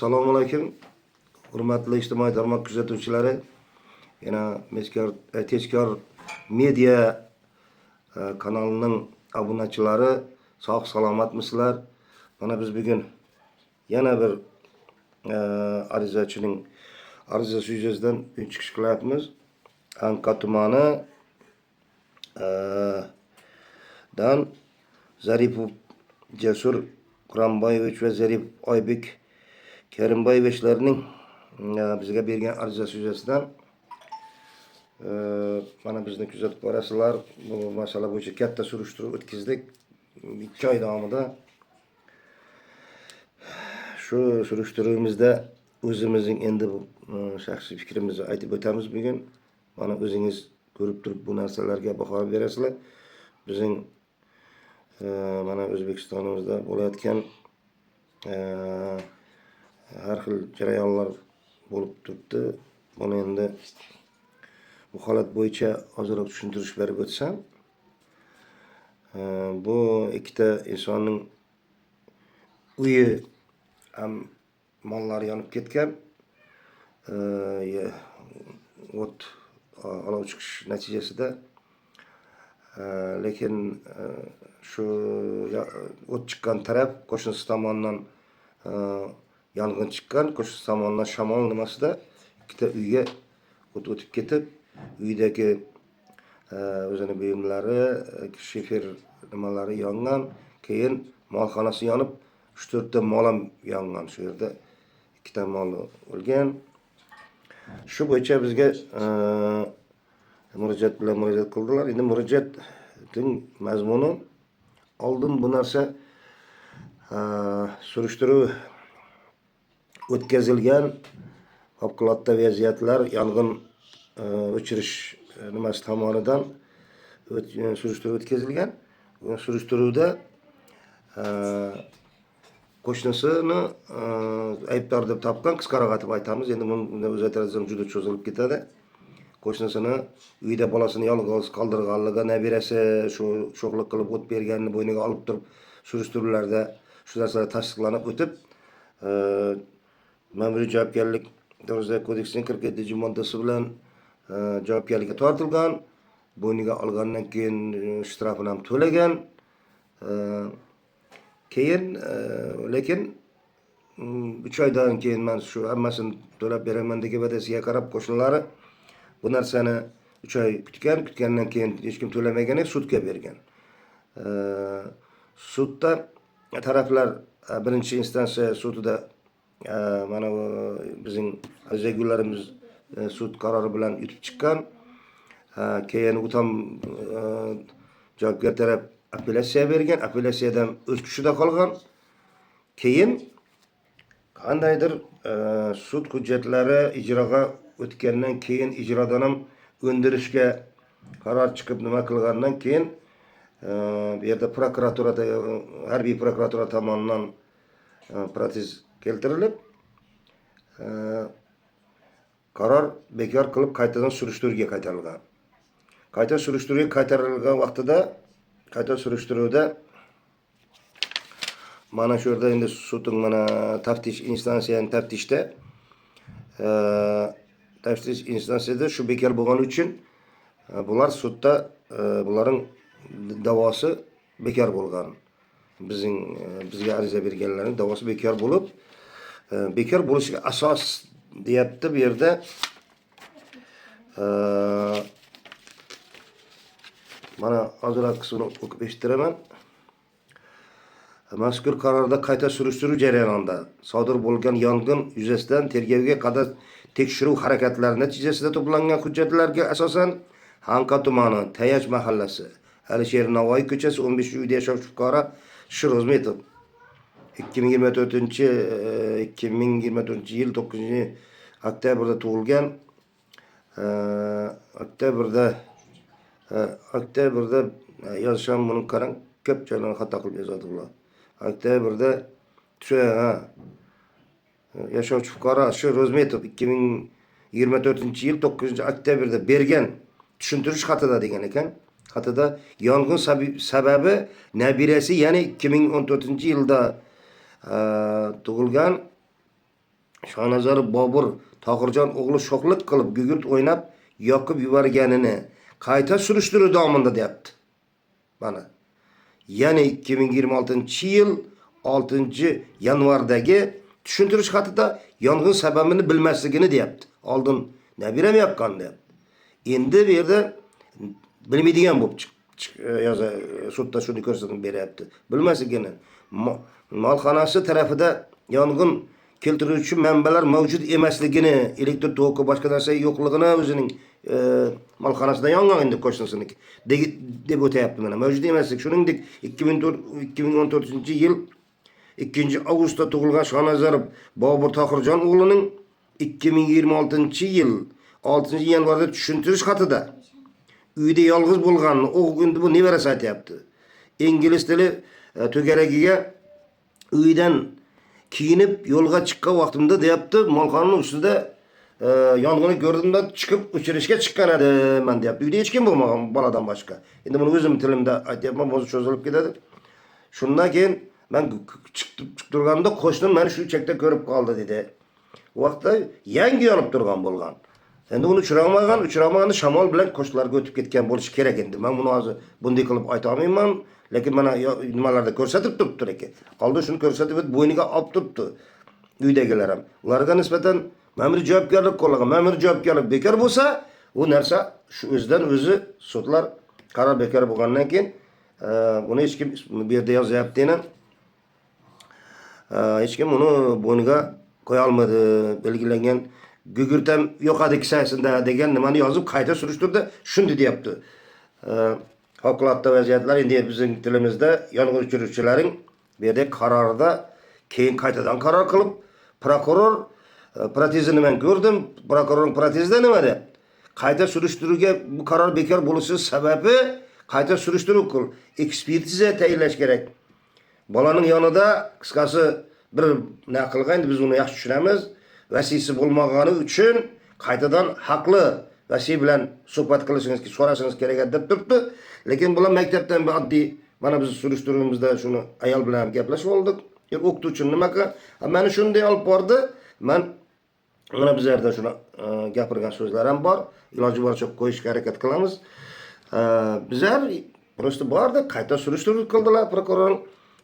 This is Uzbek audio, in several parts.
Assalomu alaykum. Hurmatli ijtimoiy tarmoq kuzatuvchilari, yana Tezkor media kanalining obunachilari, sog' salomatmisizlar? Mana biz bugun yana bir arizachining arizasi yuzasidan chiqish qilyapmiz. Anqa tumani dan Zaripov Jasur Quronboyevich va Zaripov Oybek Kerimboyevichlarning bizga bergan arizasi yuzasidan mana bizni kuzatib borasizlar. Bu masala bo'yicha katta surishtiruv o'tkazdik. 2 oy davomida shu surishtiruvimizda o'zimizning endi shaxsiy fikrimizni aytib o'tamiz bugun. Mana o'zingiz ko'rib turib bu narsalarga baho berasizlar. Bizning mana O'zbekistonimizda bo'layotgan har xil jarayonlar bo'lib turibdi. Buni endi bu holat bo'yicha ozroq tushuntirish berib o'tsam, bu ikkita insonning uyi ham mollari yonib ketgan. O't olov chiqish natijasida, lekin shu o't chiqqan taraf qo'shnisi tomonidan yong'in chiqqan, qo'shnisi tomonidan shamol nimasida ikkita uyga o't o'tib ketib, uydagi o'zini buyumlari, shifer nimalari yongan, keyin molxonasi yonib, 3-4 ta mol ham yongan. Shu yerda 2 ta mol o'lgan. Shu bo'yicha bizga murojaat qildilar. Endi murojaatning mazmuni, oldin bu narsa surishtiruv o'tkazilgan, favqulodda vaziyatlar yong'in o'chirish nimasi tomonidan surishtiruv o'tkazilgan. Bu surishtiruvda qo'shnisini aybdor deb topgan, qisqaroq aytib aytamiz. Endi buni o'zaytirasam juda cho'zilib ketadi. Qo'shnisini uyda bolasini yolg'iz qoldirganligi, nabirasi shu sho'xlik qilib o't berganini bo'yniga olib turib, surishtiruvlarda shu narsalar tasdiqlanib o'tib, ma'muriy javobgarlik to'g'risidagi kodeksining 47-moddasi bilan javobgarlikka tortilgan. Bo'yniga olgandan keyin shtrafini ham to'lagan. Keyin lekin 3 oydan keyin men shu hammasini to'lab beraman degan va'dasiga qarab qo'shnilari bu narsani 3 oy kutgandan keyin hech kim to'lamagan, sudga bergan. Sudda taraflar birinchi instansiya sudida mana bu bizning arizagularimiz sud qarori bilan yutib chiqqan. Keyin u ham javobgar taraf apellyatsiya bergan. Apellyatsiyadan o'z kuchida qolgan. Keyin qandaydir sud hujjatlari ijroga o'tgandan keyin ijrodan ham o'ndirishga qaror chiqib nima qilgandan keyin bu yerda prokuraturada, harbiy prokuratura tomonidan protez keltirilib, qaror bekor qilib qaytadan surishtiruvga qaytarilgan. Qayta surishtiruvga qaytarilgan vaqtida, qayta surishtiruvda mana shu yerda endi sudning mana taftish instansiyaning taftish instansiyada shu bekor bo'lgani uchun bular sudda bularning da'vosi bekor bo'lgan. Bizga ariza berganlarning da'vosi bekor bo'lib, bekor bo'lishiga asos deyapti bu yerda. Mana ozroq qismini o'qib eshittiraman. Mazkur qarorda qayta surishtiruv jarayonida sodir bo'lgan yong'in yuzasidan tergovga qadar tekshiruv harakatlari natijasida to'plangan hujjatlarga asosan Anqa tumani Tayanch mahallasi, Alisher Navoiy ko'chasi 15-uyda yashovchi fuqaro Shirozmetov 2024-yil 9-oktyabrda tug'ilgan. Oktyabrda yozisham buni qarang, ko'p joylarni xato qilib yozadi ular. Oktyabrda yashovchi fuqaro Shirozmetov 2024-yil 9-oktyabrda bergan tushuntirish xatida degan ekan. Xatida yong'in sababi nabirasi, ya'ni 2014-yilda tug'ilgan Şahnazar Bobur Tohirjon o'g'li sho'xlik qilib gugurt o'ynab yoqib yuborganini qayta surishtiruv davomida deyapti. Mana. Ya'ni 2026-yil 6-yanvardagi tushuntirish xatida yong'in sababini bilmasligini deyapti. Oldin nabirami yoqqan deyapti. Endi bu yerda bilmaydigan bo'lib yoza sudda shuni ko'rsatib beryapti. Bilmasligini. Molxonasi tarafida yong'in keltiruvchi manbalar mavjud emasligini, elektr toki boshqa narsa yo'qligini o'zining molxonasida yongan endi qo'shnisiniki deb o'tayapti mana. Mavjud emaslik. Shuningdek 2014-yil 2-avgustda tug'ilgan Shonazar Bobur Tohirjon o'g'lining 2026-yil 6-yanvarda tushuntirish xatida uyda yolg'iz bo'lganini, endi bu nevarasi aytayapti. Ingliz tili to'garagiga uydan kiyinib yo'lga chiqqan vaqtimda deyapti, molxonaning ustida yong'inni ko'rdimda chiqib o'chirishga chiqqan edim deyapti. Uyda hech kim bo'lmagan boladan boshqa. Endi buni o'zim tilimda aytyapman, o'zi cho'zilib ketadi. Shundan keyin men chiqib turganda qo'shnim meni shu chekda ko'rib qoldi dedi. Bu vaqtda yangi yonib turgan bo'lgan. Endi uni uchramaganni shamol bilan qo'shlarga o'tib ketgan bo'lishi kerak endi. Men buni hozir bunday qilib ayta olmayman, lekin mana nimalarda ko'rsatib turibdi ekan. Qoldi shuni ko'rsatib bo'yniga olib turibdi uydagilar ham. Ularga nisbatan ma'muriy javobgarlik qo'llagan. Ma'muriy javobgarlik bekor bo'lsa, u narsa shu o'zidan o'zi sudlar qaror bekor bo'lgandan keyin buni hech kim bu yerda yozyapti. Hech kim uni bo'yniga qo'ya olmadi. Belgilangan gugurtam yo'qadi kisasida degan nimani yozib qayta surishtirdi. Shunday deyapti. Favqulodda vaziyatlar endi bizning tilimizda yong'in o'chiruvchilarning bu yerda qarorida keyin qaytadan qaror qilib, prokuror protezini men ko'rdim. Prokurorning protezida nima deyapti? Qayta surishtiruvga bu qaror bekor bo'lishi sababi qayta surishtiruv qil, ekspertiza tayinlash kerak. Bolaning yonida qisqasi bir naqilgan, biz uni yaxshi tushunamiz. Vasiysi bo'lmagani uchun qaytadan haqli vasiy bilan suhbat qilishingiz, so'rashingiz kerak deb turibdi. Lekin bular maktabdan oddiy mana biz surishtiruvimizda shuni ayol bilan gaplashib oldik. O'qituvchi nima qilgan? Meni shunday olib bordi. Men mana biz yerda shuni gapirgan so'zlar ham bor. Iloji boricha qo'yishga harakat qilamiz. Bizlar prosta bordi, qayta surishtiruv qildilar prokuror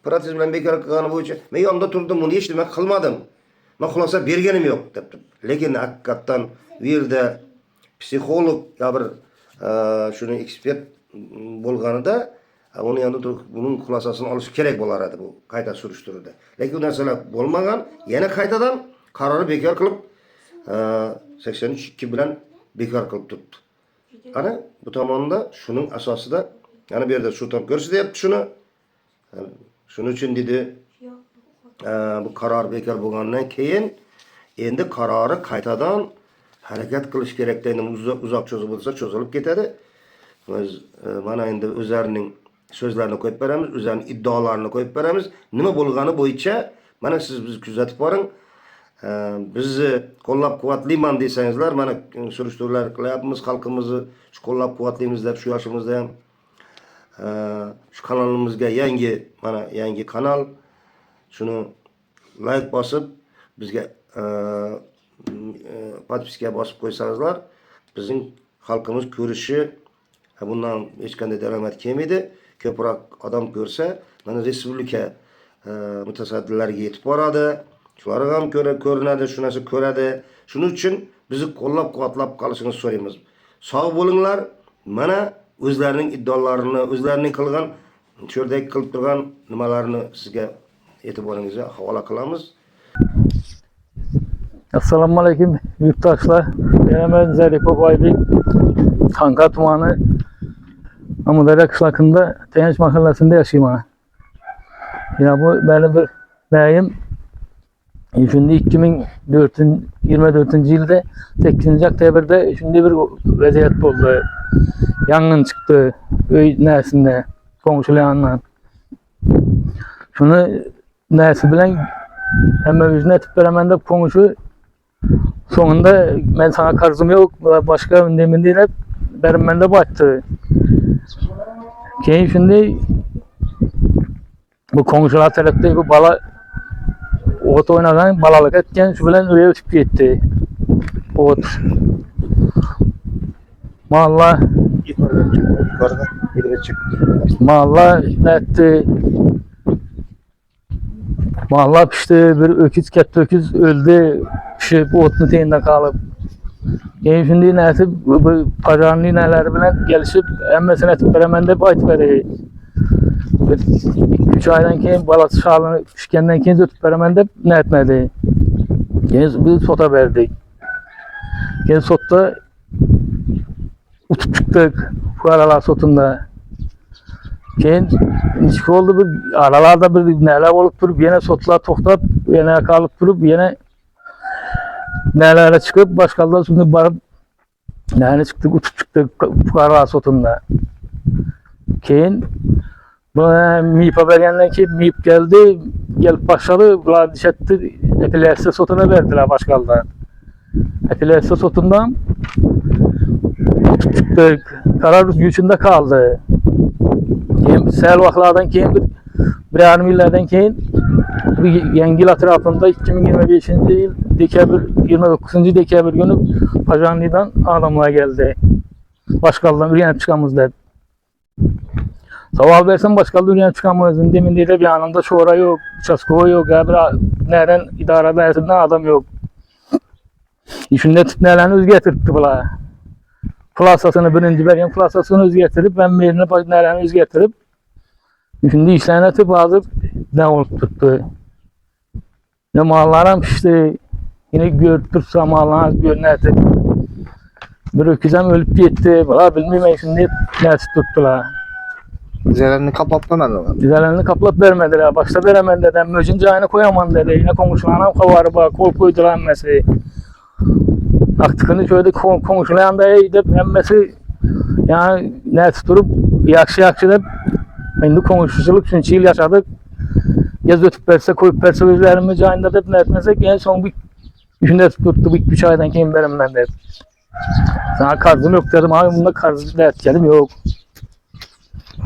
protez bilan bekor qilgani bo'yicha. Men yonda turdim, buni hech nima qilmadim. Men xulosa berganim yo'q debdi. Lekin haqiqatan bu yerda psixolog ya bir shuni ekspert bo'lganida uni yanında bunun xulosasini olish kerak bo'lar edi bu qayta surishtiruvda. Lekin bu narsalar bo'lmagan, yana qaytadan qarori bekor qilib 83 bilan bekor qilib turibdi. Ana bu tomonda shuning asosida yana bu yerda sud ham ko'rsatyapti shuni. Shuning uchun dedi bu qaror bekor bo'lgandan keyin endi qarori qaytadan harakat qilish kerak deydi. Uzoq cho'zib bo'lsa cho'zilib ketadi. Biz mana endi o'zlarining so'zlarini qo'yib beramiz, o'zlarining iddaolarini qo'yib beramiz. Nima bo'lgani bo'yicha mana siz bizni kuzatib boring. Bizni qo'llab-quvvatlayman desangizlar, mana surishtiruvlar qilyapmiz, xalqimizni qo'llab-quvvatlaymiz deb shu yoshimizda ham shu kanalimizga yangi kanal shuni like bosib bizga podpiska bosib qo'ysangizlar, bizning xalqimiz ko'rishi bundan hech qanday daromad kelmaydi. Ko'proq odam ko'rsa, mana respublika mutasaddilariga yetib boradi. Shular ham ko'rinadi, shu narsa ko'radi. Shuning uchun bizni qo'llab-quvvatlab qolishingizni so'raymiz. Sog' bo'linglar. Mana o'zlarining iddaolarini, o'zlarining qilgan, sho'rdek qilib turgan nimalarni sizga e'tiboringizga havola qilamiz. Assalomu alaykum yurtdoshlar. Men Zarif Boboybek, Xanqa tumani Amudara qishlog'ida Tayanch mahallasida yashayman. Ya bu benim bir bəyim şimdi 2024-yilda 8 oktyabrda shunday bir vaziyat bo'ldi. Yong'in chiqdi uy nasinde komşularından. Şunu nasi bilan hamma o'zini aytib beraman deb komşu sonunda men sana qarzım yo'q, boshqa unday deb beraman deb aytdi. Keyin shunday bu komşular tarafda bu bala ot oynagan, balalık etken şu bilen öyle ötüp gitti. Ot. Malla Yukarıdan çık. Yukarıdan bir çık. malla ne etti? Malla pişti, bir öküz ketdi, öküz öldü, pişip otun teyinde kalıp. Şimdi neyse bu pajarlı neler bilen gelişip emmesine etip veremende bayt veri. 3 aydan keyin balası şalını pişkenden keyin ötüp veremende ne etmedi. Keyin biz sota verdik. Keyin sotta utup çıktık fuaralar sotunda. Keyin nişki oldu bir aralarda bir neler olup durup yine sotlar toxtab yine kalıp durup yine nelere çıkıp başkalarına şimdi barıp yani çıktık utup çıktık fuaralar sotunda. Keyin buna MİP'e vergenden ki MİP geldi gelip başladı bular dişetti epilepsi sotuna verdiler başkalarına. Epilepsi sotundan utup çıktık karar gücünde kaldı. Keyin sel vaxtlardan keyin bir yarım illerden keyin bir Yengil atrafında 2025 yıl dekabr 29. dekabr günü Pajanli'dan adamlar geldi. Başkalarından üreyenip çıkamızlar. Sabah versen başkalarından üreyenip çıkamazsın. Demin de bir yanımda şora yok, uçaskova yok, nereden idare edersin adam yok. İşinde tüpnelerini özgetirdi bula. Plasasını birinci vergen plasasını özgetirip ben birine nelerini özgetirip şimdi işlerine tıp hazır ne olup tuttu. Ne mallarım işte yine görüp dursa mallarım görünetip bir öküzem ölüp gitti. Valla bilmiyorum şimdi neresi tuttular. Dizelerini kapatmadan mı? Dizelerini kaplap vermediler. Başta veremediler. Ben möcünce aynı koyamam dedi. Yine komşularına kavarı bak kol koydular emmesi. Aktıkını şöyle komşulayan da gidip emmesi yani neresi durup yakşı da şimdi komşuculuk için çiğil yaşadık. Gez ötüp verse koyup verse özlerimi cayında da ne etmesek en son bir düşünde tuttu bir 3 aydan keyin verim ben de. Sana karzım yok dedim abi bunda karzı etkelim yok.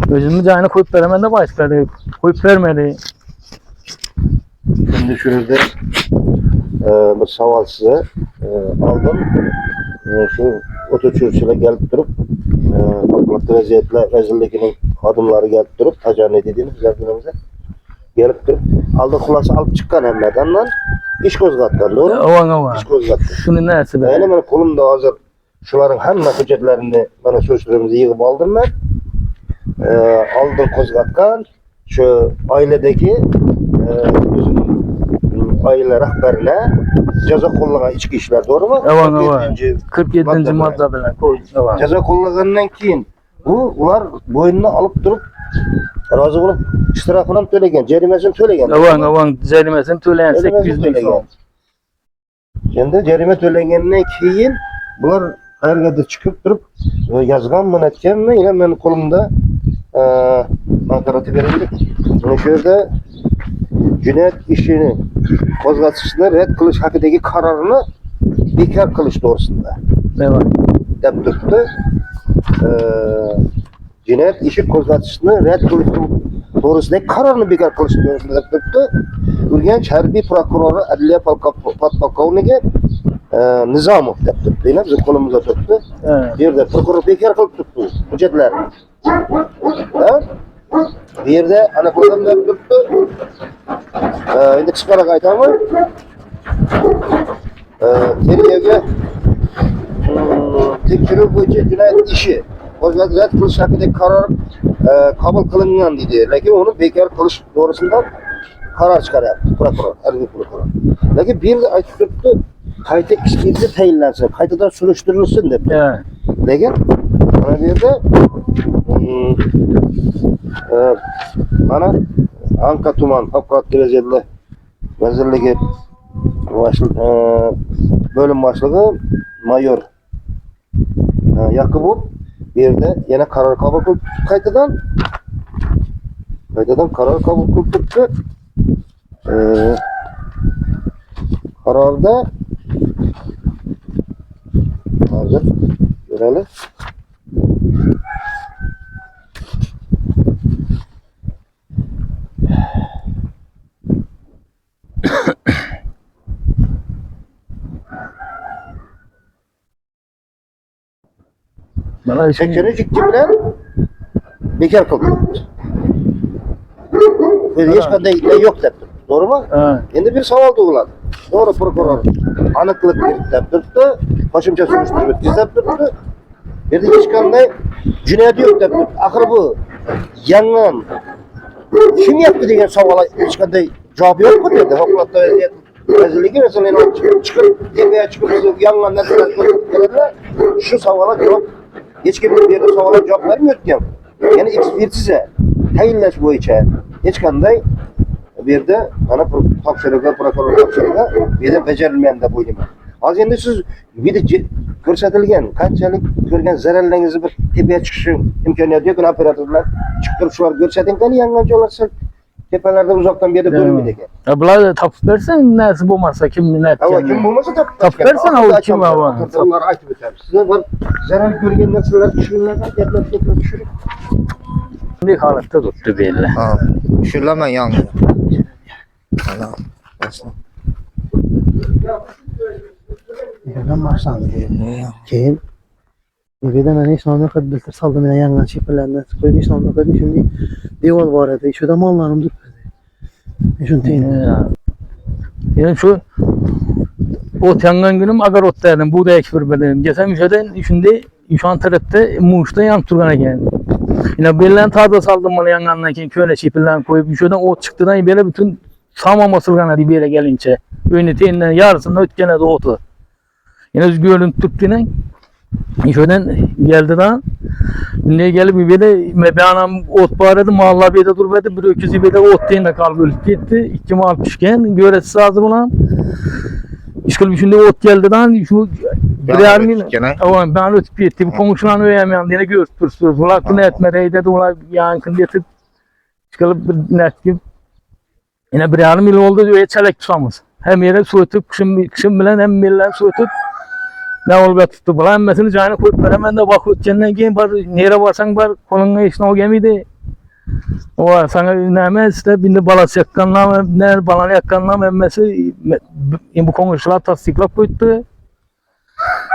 Özümü cayına koyup veremem de başladı. Koyup vermedi. Şimdi şurada bir saval size aldım. Şu otoçürçüyle gelip durup Fakulatta Vaziyetler Vezirliğinin adımları gelip durup Tacarne dediğimiz güzelliğimize gelip durup aldı kulası alıp çıkan emmedandan iş kozgattan doğru mu? Ovan. İş kozgattan. Şunu neresi be? Yani benim kolumda hazır şuların hem hüccetlerini bana sözlerimizi yığıp aldım ben. Aldım kozgatkan şu ailedeki bizim aile rahberine ceza kollagan içki işler doğru mu? Ovan. 47. madde bilen koy. Ovan. Ceza kollagandan keyin ular boynuna alıp durup razı olup istirafını төлegen, cerimesini төлegen. Ovan. Cerimesini töleyen 800 bin soğuk. Şimdi cerime tölegenden keyin bular hayırgadır çıkıp durup yazgan mı netken mi yine benim kolumda nakaratı verildi. Şurada cinayet işini kozgatışında red kılıç hakideki kararını bekar kılıç doğrusunda. Evet. Dep tuttu. Cinayet işi kozgatışını red kılıç doğrusundaki kararını bekar kılıç doğrusunda dep tuttu. Urgenç Harbiy prokuroru Adliya Podpolkovniki Nizamov dep tuttu. Yine bizim kolumuzda tuttu. Evet. Bir de prokuror bekar kılıp tuttu hüccetlerini. Bir yerde ana kolum dep tuttu. Şimdi kıskarak aytamı teriyege tekşürü boyunca cinayet işi kozgat kılıç hakkındaki karar kabul kılıngan dedi. Lakin onu bekar kılıç doğrusundan karar çıkar yaptı prokuror, harbiy prokuror. Lakin bir de aytıp tuttu, kayıt işkilde tayinlensin, kayıtadan sürüştürülsün dedi. Evet. Lakin bana bir de bana Anka Tuman Fakulatta Vaziyetler bölüm başlığı Mayor Yakubov bir de yine karar kabul kılıp kayıtadan karar kabul kılıp tuttu. Kararda hazır görelim. Bana şimdi 82 bilen bekar kalıyor. Böyle hiç kadar ne yok dedi. Doğru mu? ha, Endi bir savol tug'iladi. Doğru prokuror aniqlik berib deb turibdi. Qo'shimcha surishtiruv o'tkazib turibdi. Bu yerda hech qanday jinoyat yo'q deb turibdi. Axir bu yong'in kim yaptı degan savolga hech qanday javob yo'q bu yerda. Favqulodda vaziyat vazirligi masalan chiqib tepaga chiqib yong'in narsalar ko'rsatganlar. Shu savolga javob hech kim bu yerda savolga javob bermayotgan. Ya'ni ekspertiza tayinlash bo'yicha hech qanday bu yerda mana topshiriqlar prokuror topshirig'i bu yerda bajarilmagan deb o'ylayman. Hozir endi siz video ko'rsatilgan qanchalik ko'rgan zararlaringizni bir tepaga chiqish imkoniyati yo'q. Operatorlar chiqib turib shular ko'rsating qani yong'in joylar tepalarda uzoqdan beri ko'rinmaydi ekan. ya bular topib bersen nesi bo'lmasa kim ne Ama kim etken. bo'lmasa Topib bersin, o kim o? Onlar aytib o'tamiz. Sizlar bir zarar ko'rgan narsalar tushunlardan gaplar tushirib. Bir halatda tuttu belli. Ha. Düşürlemem yangın. Ana. Başla. Yerden başlandı. Keyin birden ben hiç namlu kadar bildir saldım yine yangan şifrelerden koyup hiç namlu kadar şimdi deval var edi. Şurada mallarım durmadı. Şunu teyin. Yani şu ot yangan günüm agar ot derdim. Bu da ekber benim. Geçen şeyden şimdi şu an tarafta muşta yan turgan eken. Yine belirlen tadı saldım bana yangandan keyin köyle şifrelerden koyup şuradan ot çıktıdan böyle bütün saman basılgan hadi böyle gelince. Öyle teyinden yarısında ötkene de otu. Yine gözgörün tuttuğuna şuradan geldi daha. Ne gelip bir de anam ot bağırdı mahalla bir de durmadı bir öküzü bir de ot deyinle kalkıp gitti. İki mal pişken göresi hazır olan. İşkıl şimdi ot geldi daha şu birer mil. Ama ben ötüp gitti. Bu komşulan öyemeyen diye gösterdi. Ulan bunu etmedi dedi. Ulan yankın getirip işkıl bir net gibi. Yine birer mil oldu öyle çelek tutamız. Hem yere su ötüp kışın bilen hem millen su ötüp ne olup tuttu bulan emmesini cayına koyup hemen de bak ötkeneden keyin bar nere varsan bar kolunga işine o gemiydi. O sana neme işte bindi balası yakkanlam ne balanı yakkanlam emmesi bu konuşlar tasdiklap koydu.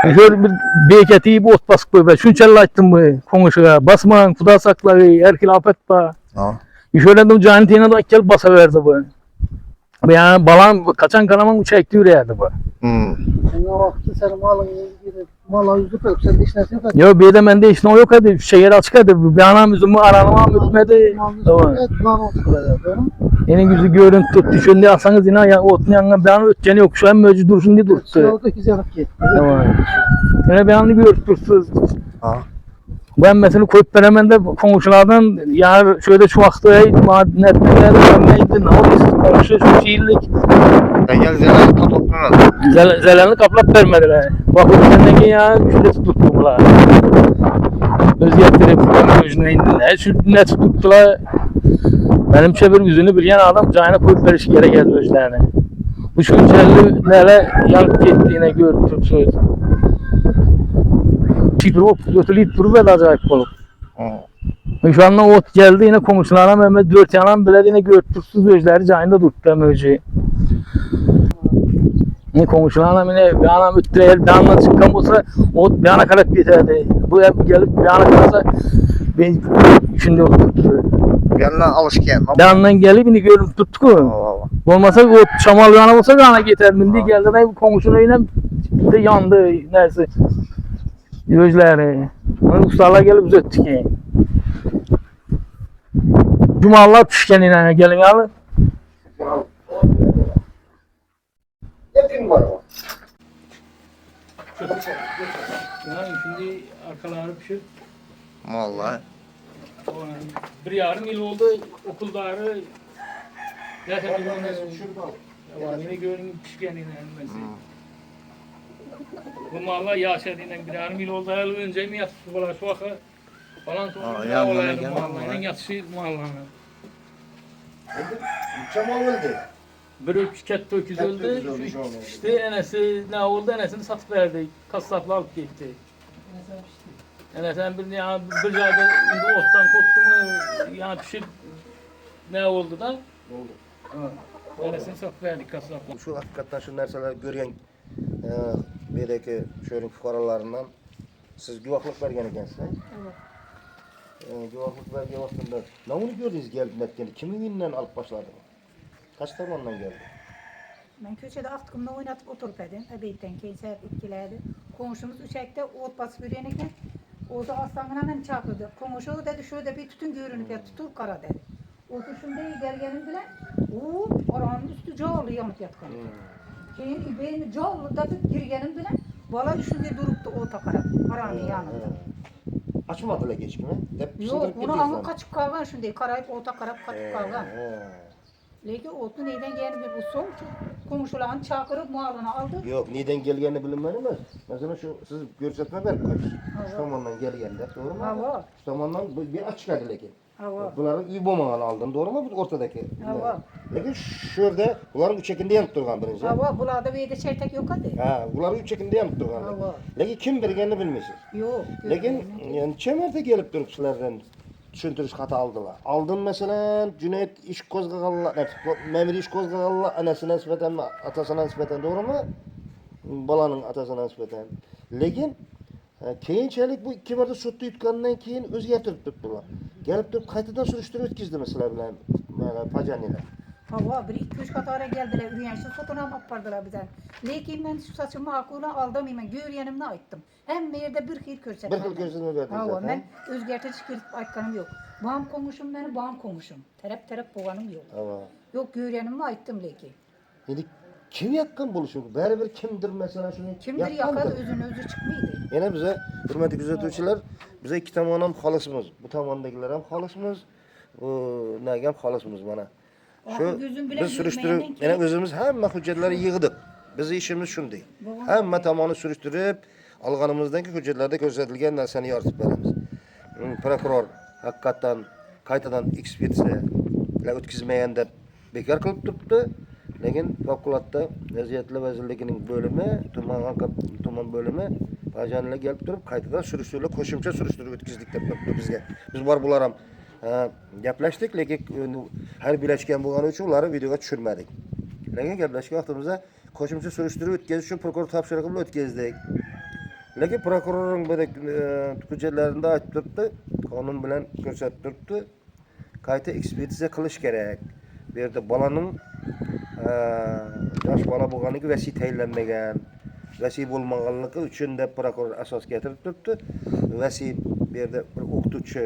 Şöyle bir beketi bir ot basıp koyup şunçalı açtım bu konuşuğa basman kuda sakları erkil afet ba. Ha. Şöyle de cayını tine de gel basa verdi bu. Yani balan kaçan kanaman çekti yürüyordu bu. Sen o vakti sen malın yüzü koyup sen de işlersin yok. Yo bir de bende işin o yok hadi şehir açık hadi bir anam yüzümü aranama bitmedi. Tamam. Yine yüzü görüntü tuttu şimdi alsanız yine ya otun yanına bir an ötceni yok şu an mevcut dursun diye durdu. Sırada iki yanıp gitti. Tamam. Yine bir anlı görüp dursun. Ha. Ben mesela koyup hemen de komşulardan ya şöyle şu vakti netmelerde dönmeydi ne oldu komşu şu şiirlik Gel zelen kapatmaz. zelenli kaplap vermediler. Bak ötenden ki ya şöyle tuttu bunlar. Öz getirip özüne indiler. Şu ne tuttular. Benim bir yüzünü bilyen adam cayına koyup veriş gerekirdi özlerine. Bu şunçalı neler yanıp gittiğine görüp söz. Hop götürüp durup acayip olup. Şu anda ot geldi yine komşularına Mehmet dört yanan bile yine görüntüsüz gözleri cayında tuttu möcü. Yine komşularına yine bir ana müttüreyer bir ana çıkan olsa ot bir ana karat biterdi. Bu hep gelip bir ana karasa ben şimdi ot tuttu. Yanına alışken. Bir andan gelip yine görüntü tuttu. Olmasa ot çamal yana olsa bir ana getir. Bindi geldi de komşuna yine de yandı neyse. Gözleri. Ustalar gelip öttü ki. Cumalar pişkenine gelin alın. Hepim var o. Yani şimdi arkaları pişir. Vallahi. Bir yarım yıl oldu okulları. Zaten yine görün pişkenine mesela. Bu malla yaşadığından bir yarım yıl oldu. Her önce mi yatsız falan şu akı falan sonra ne olaydı mallarının yatışı mallarına. Çamal öldü. Bir katta öküz öldü. İşte enesi ne oldu enesini satıp verdi. Kasapla alıp gitti. Enesen bir yani bir yerde ottan korktu mu yani pişir ne oldu da? Oldu. Enesini satıp verdik kasapla. Şu hakikaten şu narsalar görgen bedeki şöyle fuqarolarından Siz güvahlık vergen ekensiz. Güvahlık vergen vaktinde ne onu gördünüz gelip netkeni? Kimin evinden alıp başladı? Kaç zamandan geldi? Ben köşede atkımla oynatıp oturup edim. Ebeytten keyin saat 2'lerde. Komşumuz üçekte ot basıp yürüyenken o da aslanına hemen çağırdı. Komşu dedi şöyle bir tütün görünüp ya tutur kara dedi. O tuşunda gelgenim bile o oranın üstü cağlı yanıp yatkan. Keyin beni cağlı dedi girgenim bile bala üstünde duruptu o takara oranın yanında. Açmadılar geç mi? Yok bunu ama kaçıp kalgan şimdi karayıp ota karap kaçıp kalgan. Lekin otun neyden geldi bir bu son ki komşularını çağırıp mualını aldı. Yok, neden gelgenini bilinmeli mi? Mesela siz görsetme ver kaç. Şu zamandan gelgenler, doğru mu? Ha, Şu zamandan bir açık adı lekin. Ha. Bunların iyi bomağını aldın, doğru mu? Bu ortadaki. Ha. Lekin şurada bunların üç ekinde yanıp durgan birinci. Hava bulada bir de çertek yok hadi. Ha, bunların üç ekinde yanıp durgan. Ha. Lekin kim bilgenini bilmeysiz. Yok. Lekin yani çemerde gelip durup sizlerden düşüntürüş hata aldılar. Aldın mesela Cüneyt iş kozgağanlar, Memir iş kozgağanlar anasına nispeten mi, atasına nispeten doğru mu? Balanın atasına nispeten. Lekin keyinçalik bu iki marta suttu yutkandan keyin o'zgartirib turibdilar. Gelip durup qaytadan surishtirib o'tkazdi mesela bilan Pajanilar. Hava bir iki üç katara geldiler. Ürenşin sotuna apardılar bizden. Lekin ben şu saçımı akılına aldamayım. Görüyenimle ayttım. Hem yerde bir hil körsetmem. Bir hil körsetme verdiniz Hava zaten. ben özgertici çıkırıp aytkanım yok. Bağım komuşum benim bağım komuşum. Terep boğanım yok. Ama Yok görüyenimle ayttım lekin. şimdi kim yakın buluşuyor? Bari kimdir mesela şunu Kimdir yakar özünü özü çıkmaydı. Yine bize hürmetli gözetuvchilar, bize iki tomon ham xolisimiz. Bu tomondagilar ham xolisimiz. Bu nega ham xolisimiz mana. Şu gözüm bilen biz surishtirib, yürümeyenden yana keyin- o'zimiz hamma hujjatlarni yig'dik. Bizni ishimiz shunday. Hamma tomonni surishtirib, olganimizdan keyin hujjatlarda ko'rsatilgan narsani yoritib beramiz. Prokuror haqiqatan qaytadan ekspertiza o'tkazmagan deb bekor qilib turibdi. Lekin favqulodda vaziyatlar vazirligining bo'limi, tuman bo'limi Pajanilar kelib turib, qaytadan surishtirib, qo'shimcha surishtirib o'tkazdik deb turibdi bizga. Biz bor bular ham gaplashdik, lekin harbiylashgan bo'lgani uchun ularni videoga tushirmadik. Lekin gaplashgan vaqtimizda qo'shimcha surishtirib o'tkazish uchun prokuror topshirig'i bilan o'tkazdik. Lekin prokurorning bu hujjatlarida aytib turibdi, qonun bilan ko'rsatib turibdi, qayta ekspertiza qilish kerak. Bu yerda bolaning yosh bola bo'lganligi vasiy tayinlanmagan, vasiy bo'lmaganligi uchun deb prokuror asos keltirib turibdi. Vasiy bu yerda bir o'qituvchi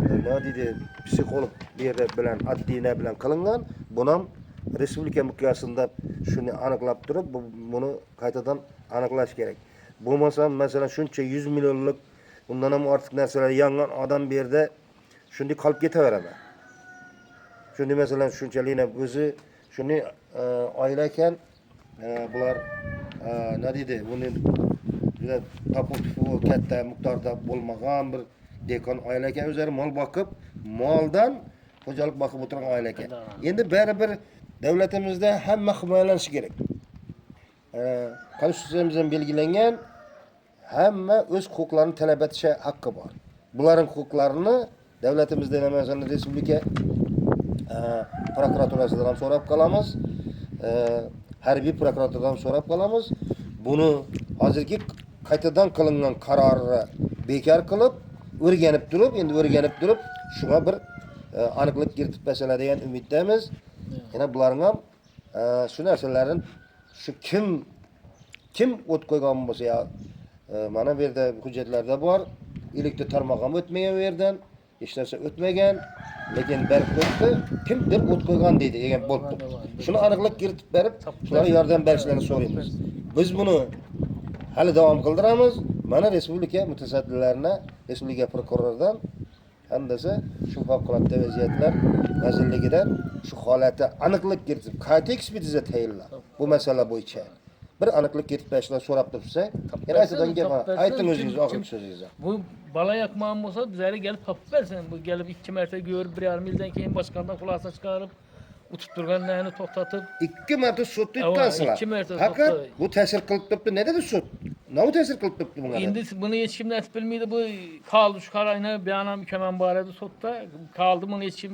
nima deydi, psixolog bu yerda bilan addina bilan qilingan. Buni ham respublika miqyosida shuni aniqlab turib, buni qaytadan aniqlash kerak. Bo'lmasa, masalan, shuncha 100 millionlik undan ham ortiq narsalar yangan odam bu yerda shunday qolib ketaveradi. Shunda masalan shunchalik o'zi shuni oila ekan, bular nima deydi, buni juda taputu katta miqdorda bo'lmagan bir dekon oila ekan, o'zlari mol boqib, moldan xo'jalik boqib o'tirgan oila ekan. Endi baribir davlatimizda hamma himoyalanishi kerak. Konstitutsiyamizda belgilangan hamma o'z huquqlarini talab etishi haqqi bor. Bularning huquqlarini davlatimizda masalan respublika prokuraturasidan ham so'rab qolamiz. Harbiy prokuraturadan so'rab qolamiz. Buni hozirgi qaytadan qilingan qarorni bekor qilib, o'rganib turib, shunga bir aniqlik kiritib bersalar degan umiddamiz. Yana bularning ham shu narsalarni shu kim o't qo'ygan bo'lsa, ya mana bu yerda hujjatlarda bor, elektr tarmog'i ham o'tmagan bu yerdan, hech narsa o'tmagan. Lekin berib o'tdi, kimdir o't qo'ygan deydi, degan bo'libdi. Shuni aniqlik kiritib berib, shularga yordam berishlarini so'raymiz. Biz buni hali davom qildiramiz. Mana respublika mutasaddilarına, respublika prokuroridan hamdasa shu favqulodda vaziyatlar vazirligidan shu holatga aniqlik kiritib, qayta ekspertiza tayinlab bu masala bo'yicha bir aniqlik kiritib berishni so'rab turibsa, yana aytadan gap ayting o'zingiz oxirgi so'zingizni. Bu bala yakman olsa bizlere gelip tapıp versin. Bu gelip 2 marta görüp 1,5 yıldan keyin başkandan kulağına çıkarıp utup durgan neyini toktatıp 2 marta sudda yutkansizlar. 2 marta Haqiqat sudda. bu ta'sir qilib turibdi. Ne dedi sud? Nima ta'sir qilib turibdi bunga? Endi bunu hiç kim nasip bilmeydi. Bu kaldı şu karayına beyanam mükemmel baredi sudda. Kaldı bunu hiç kim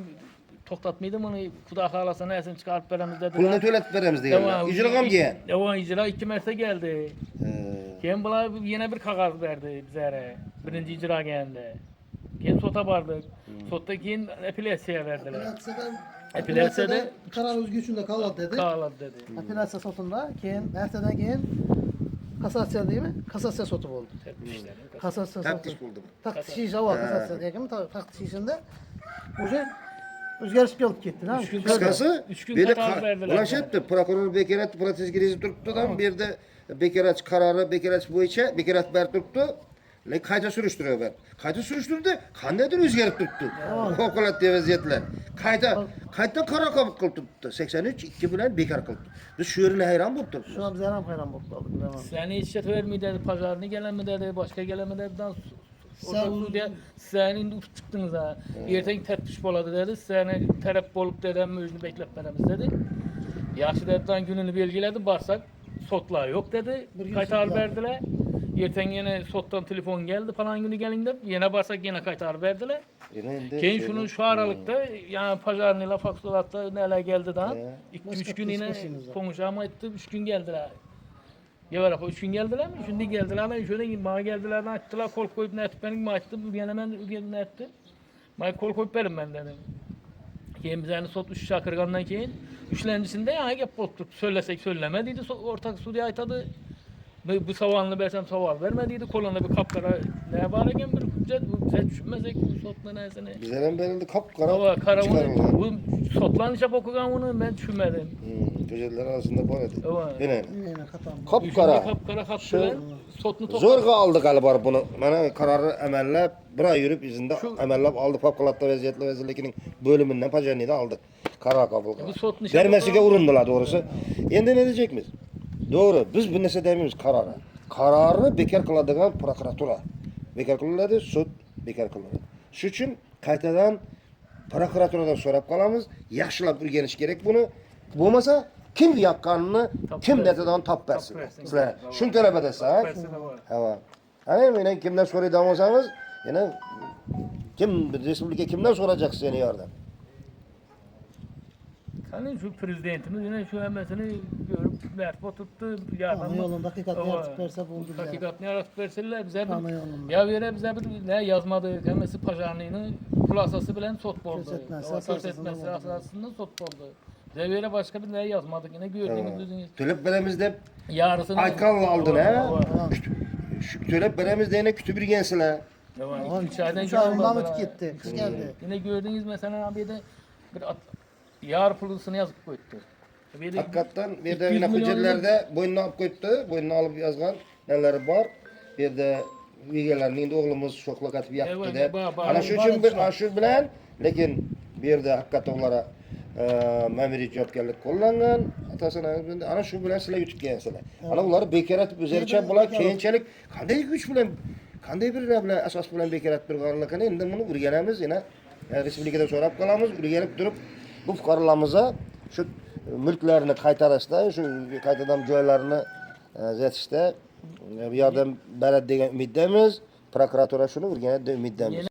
toktatmaydı. Bunu kuda kalasa neyse çıkarıp veremiz dediler. Pulni to'latib beramiz deganlar. Ijroga ham kelgan. Devam icra 2 marta geldi. Keyin bular yine bir kağıt verdi bizlere. Birinci icra geldi. Keyin sota bardık. Sotda keyin apelyatsiya verdiler. Apelyatsiyada karar özgürlüğünde kalat dedi. kağıt dedi. Apelyatsiya sotunda keyin erteden keyin kasatsiya değil mi? Kasatsiya sotu oldu. Tepmişler. Kasatsiya sotu. Taftiş buldum. Taktiş iş var kasatsiya değil mi? Taktiş işinde уже özgürlük gelip gitti. Ha? Üç gün Kıskası Üç gün beni karar verdiler. ulaş etti. Prokuror bekarat protez girişi tuttudan bir de bekarat kararı bekarat boyunca bekarat ber tuttu. Kayta sürüştürüyor ben. Kayta sürüştürdü. Kandadır özgerip tuttu. Kokulat diye vaziyetler. Kayta kara kabuk kılıp tuttu. 83 2 bilen bekar kılıp tuttu. Biz şu yerine hayran bulup tuttu. Şu an biz hayran bulup aldık. Seni hiç çet vermedi dedi, pazarını gelen mi dedi, başka gelen mi dedi. Sen- Diye senin uçup çıktınız ha. Erten tepkiş boladı dedi. Seni taraf bolup dedem özünü beklep veremiz dedi. Yaxşı dediğinden gününü belgiledi. Barsak sotlar yok dedi. Kaytar verdiler. Erten yine sottan telefon geldi falan günü gelin de yine barsak yine kaytar verdiler. Keyin şunun şu aralıkta yani pazarıyla faksolatta neler geldi daha. 2-3 gün yine konuşama etti. 3 gün geldiler. Ya 3 gün geldiler mi? Şimdi geldiler. Ben şöyle bana geldiler. Açtılar kol koyup ne ettim. Benim açtım. Yine ben ne ettim. Bana kol koyup verin ben dedim. Keyin bizani sot 3 şakırgandan keyin. Üçlencisinde ya gap bottuk. Söylesek söylemediydi. Ortak Suriye aytadı. Bu savanlı versem saval vermediydi. Kolunda bir kapkara ne var eken bir hüccet. Bize düşünmesek bu sotla nesini. Bizlerin belirli kapkara Hava çıkarırlar. karavunu. Bu sotlanışa okugan bunu ben düşünmedim. Köşeler arasında bu nedir? Evet. Yine. Yine katan. Kapkara. Kapkara kapkara sotunu Zorga aldı galiba bunu. Bana kararı emellep, bir ay yürüp izinde emellep aldı. Favkulatta vaziyetli vezirlikinin bölümünden pajanıyı da aldı. Karar kabul Bu sot nişan- Vermesine urundular doğrusu. Endi ne diyecekmiz? Doğru. Biz bu nese demiyoruz kararı. Kararı bekar kıladığın prokuratura. Bekar kıladı, sud bekar kıladı. Şu için kaytadan prokuraturadan sorap kalamız. Yaxşılap öğreniş gerek bunu. Bulmasa kim yapkanını, kim neteden tap versin. Sizler şunu talep edese ha. Ha. Hani yine kimden soruyu olsanız yine kim Respublika kimden soracak seni yardım? Hani şu prezidentimiz yine şu hemmesini görüp mertba tuttu. Ana yolunda hakikatini yaratıp verse buldu bize. Hakikatini yaratıp verseler bize Ana bir, yolunda. ya vere bize bir ne yazmadı. Hemmesi pajarnıyını kulasası bilen sot boldu. Kösetmesi Asasında sot boldu. Bize vere başka bir ne yazmadık. Yine gördüğünüz düzünüz. Tölep beremizde Yarısını... Aykan'la aldın ha. Evet. Şu tölep beremizde yine kütü bir gensile. Evet. Üç aydan Üç ayından geldi. ötüp gitti. Kız geldi. Yine gördüğünüz mesela abi de bir yar pulusunu yazıp koydu. Bir de Hakikaten bir de 200 yine milyon hücrelerde boynuna alıp koydu. Boynuna alıp yazgan neleri var. Bir de üyelerinin de oğlumuz şokla katıp yaptı Evet, da. var. Ana şu için bir aşır bilen lekin bir de hakikaten onlara memuri cevapkarlık kullangan atasına ana şu bilen sile güç gensile. Ana bunları bekarat üzerçe bular keyinçelik kanday güç bilen kanday bir bilen asas bilen bekarat bir garlıkını endi bunu öğrenemiz yine Respublikada sorap kalamız öğrenip durup bu fuqarolarımıza şu mülklerini qaytarışda şu qaytadan joylarini zetishda yardım beradi degan umiddamiz. Prokuratura shuni o'rganadi deb umiddamiz.